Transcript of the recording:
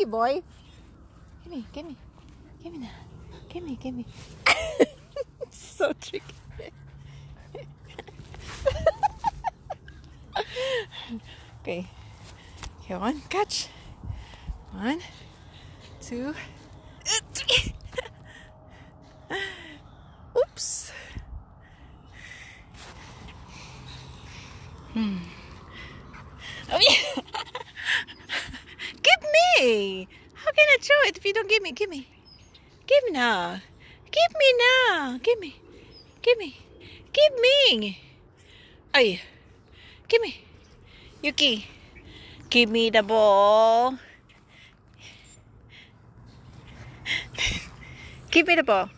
tricky boy. Give me now. Give me. So tricky. Okay. Here, one, catch. 1, 2, 3. Oops. Oh yeah. Give me. How can I throw it if you don't give me? Give me. Give me now. Give me now. Give me. Give me. Give me. Ay. Give me. Yuki. Give me the ball. Give me the ball.